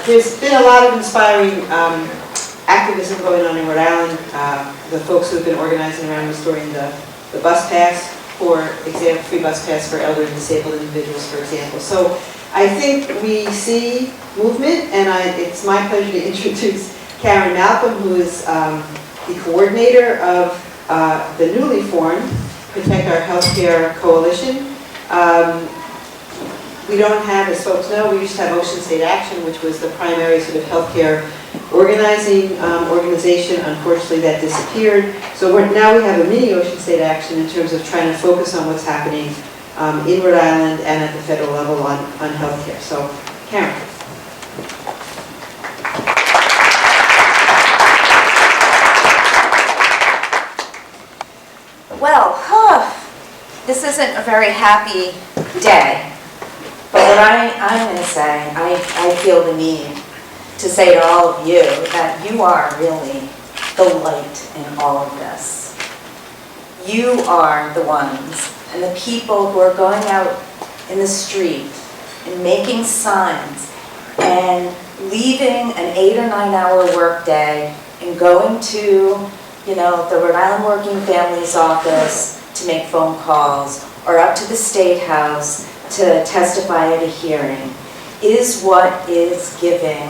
there's been a lot of inspiring activism going on in Rhode Island. The folks who've been organizing around restoring the bus pass, for example, free bus pass for elderly and disabled individuals, for example. So I think we see movement, and it's my pleasure to introduce Karen Malcolm, who is the coordinator of the newly formed Protect Our Healthcare Coalition. We don't have, as folks know, we used to have Ocean State Action, which was the primary sort of healthcare organizing organization. Unfortunately, that disappeared. So now we have a mini Ocean State Action in terms of trying to focus on what's happening in Rhode Island and at the federal level on healthcare. So, Karen. Well, this isn't a very happy day. But what I'm going to say, I feel the need to say to all of you that you are really the light in all of this. You are the ones and the people who are going out in the street and making signs and leaving an 8 or 9 hour work day and going to, the Rhode Island Working Families Office to make phone calls, or up to the State House to testify at a hearing, is what is giving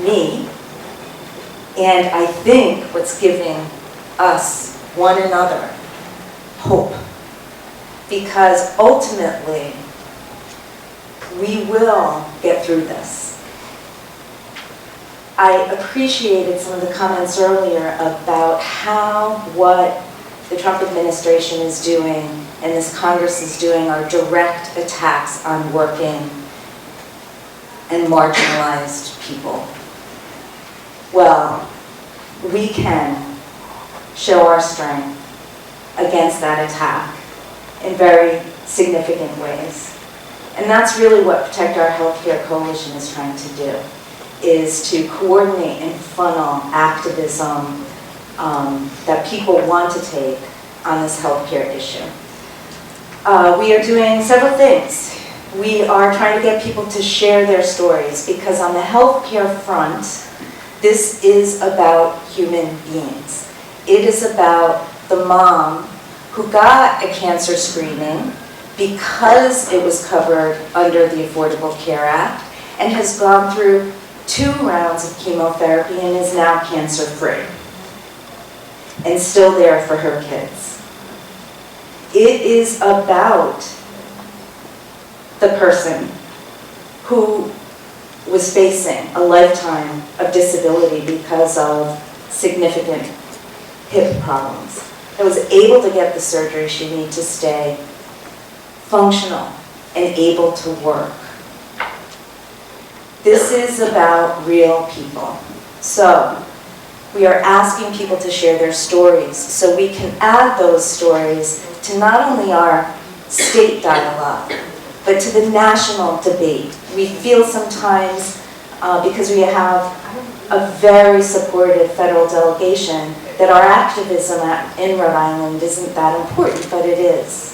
me, and I think what's giving us, one another, hope. Because ultimately, we will get through this. I appreciated some of the comments earlier about what the Trump administration is doing and this Congress is doing are direct attacks on working and marginalized people. Well, we can show our strength against that attack in very significant ways. And that's really what Protect Our Healthcare Coalition is trying to do, is to coordinate and funnel activism that people want to take on this healthcare issue. We are doing several things. We are trying to get people to share their stories, because on the healthcare front, this is about human beings. It is about the mom who got a cancer screening because it was covered under the Affordable Care Act and has gone through 2 rounds of chemotherapy and is now cancer-free and still there for her kids. It is about the person who was facing a lifetime of disability because of significant hip problems, that was able to get the surgery she needed to stay functional and able to work. This is about real people. So we are asking people to share their stories so we can add those stories to not only our state dialogue, but to the national debate. We feel sometimes, because we have a very supportive federal delegation, that our activism in Rhode Island isn't that important, but it is.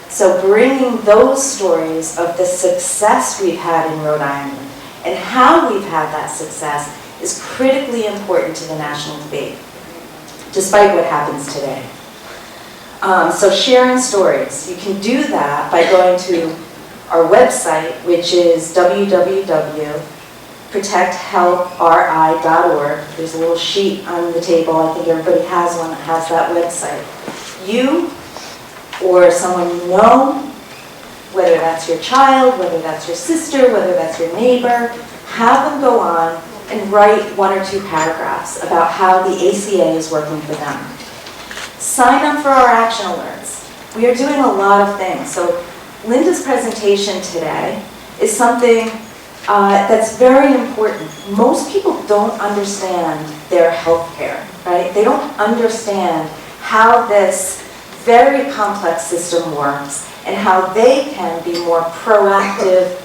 So bringing those stories of the success we've had in Rhode Island and how we've had that success is critically important to the national debate, despite what happens today. So sharing stories, you can do that by going to our website, which is www.protecthealthri.org. There's a little sheet on the table. I think everybody has one that has that website. You or someone you know, whether that's your child, whether that's your sister, whether that's your neighbor, have them go on and write 1 or 2 paragraphs about how the ACA is working for them. Sign up for our action alerts. We are doing a lot of things. So Linda's presentation today is something that's very important. Most people don't understand their health care, right? They don't understand how this very complex system works and how they can be more proactive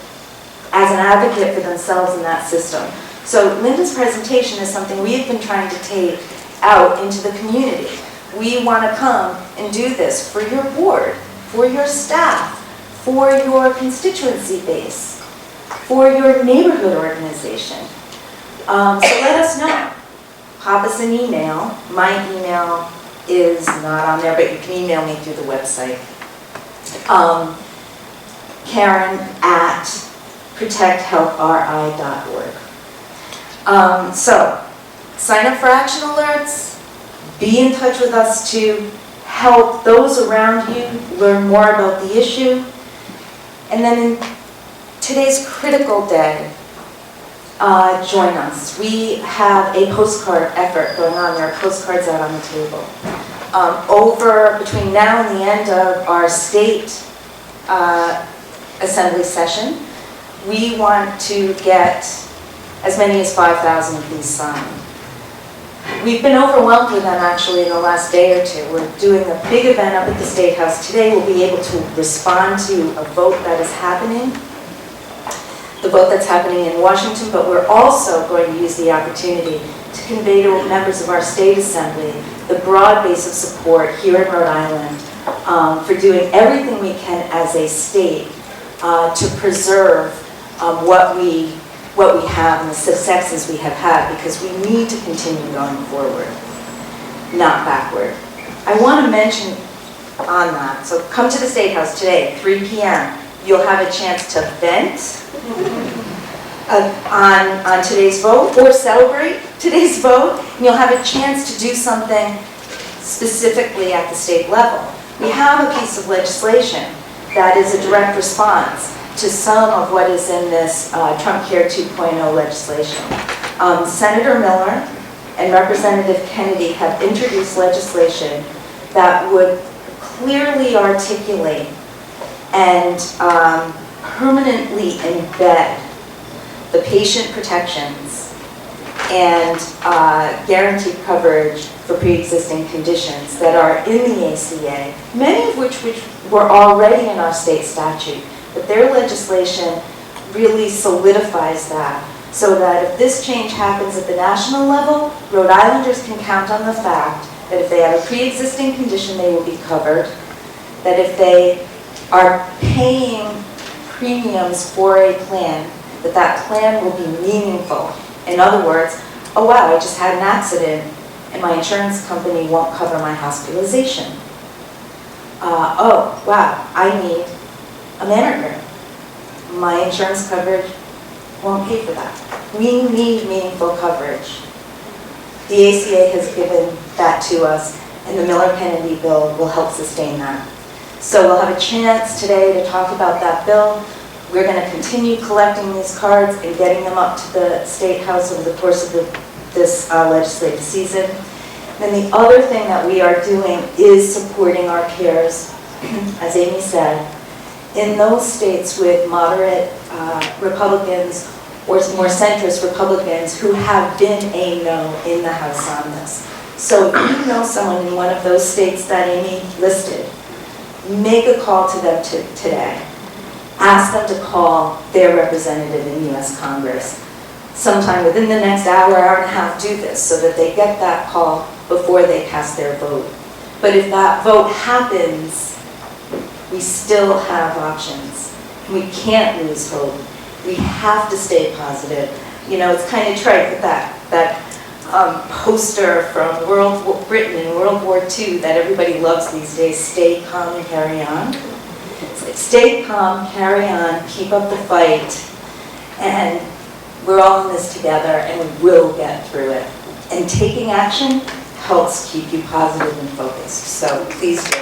as an advocate for themselves in that system. So Linda's presentation is something we've been trying to take out into the community. We want to come and do this for your board, for your staff, for your constituency base. for your neighborhood organization. So let us know. Pop us an email. My email is not on there, but you can email me through the website. Karen@protecthealthri.org. So sign up for action alerts. Be in touch with us to help those around you learn more about the issue. And then in today's critical day, join us. We have a postcard effort going on. There are postcards out on the table. Between now and the end of our state assembly session, we want to get as many as 5,000 of these signed. We've been overwhelmed with them actually in the last day or two. We're doing a big event up at the State House today. We'll be able to respond to a vote that is happening, the vote that's happening in Washington, but we're also going to use the opportunity to convey to members of our state assembly the broad base of support here in Rhode Island for doing everything we can as a state to preserve what we have and the successes we have had, because we need to continue going forward, not backward. I want to mention on that, so come to the State House today, 3 p.m. You'll have a chance to vent on today's vote or celebrate today's vote, and you'll have a chance to do something specifically at the state level. We have a piece of legislation that is a direct response to some of what is in this Trump Care 2.0 legislation. Senator Miller and Representative Kennedy have introduced legislation that would clearly articulate and permanently embed the patient protections and guaranteed coverage for pre-existing conditions that are in the ACA, many of which were already in our state statute. But their legislation really solidifies that, so that if this change happens at the national level, Rhode Islanders can count on the fact that if they have a pre-existing condition, they will be covered, that if they are paying premiums for a plan, that plan will be meaningful. In other words, oh wow, I just had an accident and my insurance company won't cover my hospitalization. Oh wow, I need a mammogram. My insurance coverage won't pay for that. We need meaningful coverage. The ACA has given that to us, and the Miller-Kennedy bill will help sustain that. So we'll have a chance today to talk about that bill. We're going to continue collecting these cards and getting them up to the State House over the course of this legislative season. Then the other thing that we are doing is supporting our peers, as Amy said, in those states with moderate Republicans or more centrist Republicans who have been a no in the House on this. So if you know someone in one of those states that Amy listed, make a call to them today. Ask them to call their representative in the U.S. Congress. Sometime within the next hour and a half, do this so that they get that call before they cast their vote. But if that vote happens, we still have options. We can't lose hope. We have to stay positive. You know, it's kind of trite, but that poster from Britain in World War II that everybody loves these days, stay calm and carry on. It's like, stay calm, carry on, keep up the fight, and we're all in this together and we will get through it. And taking action helps keep you positive and focused. So please do.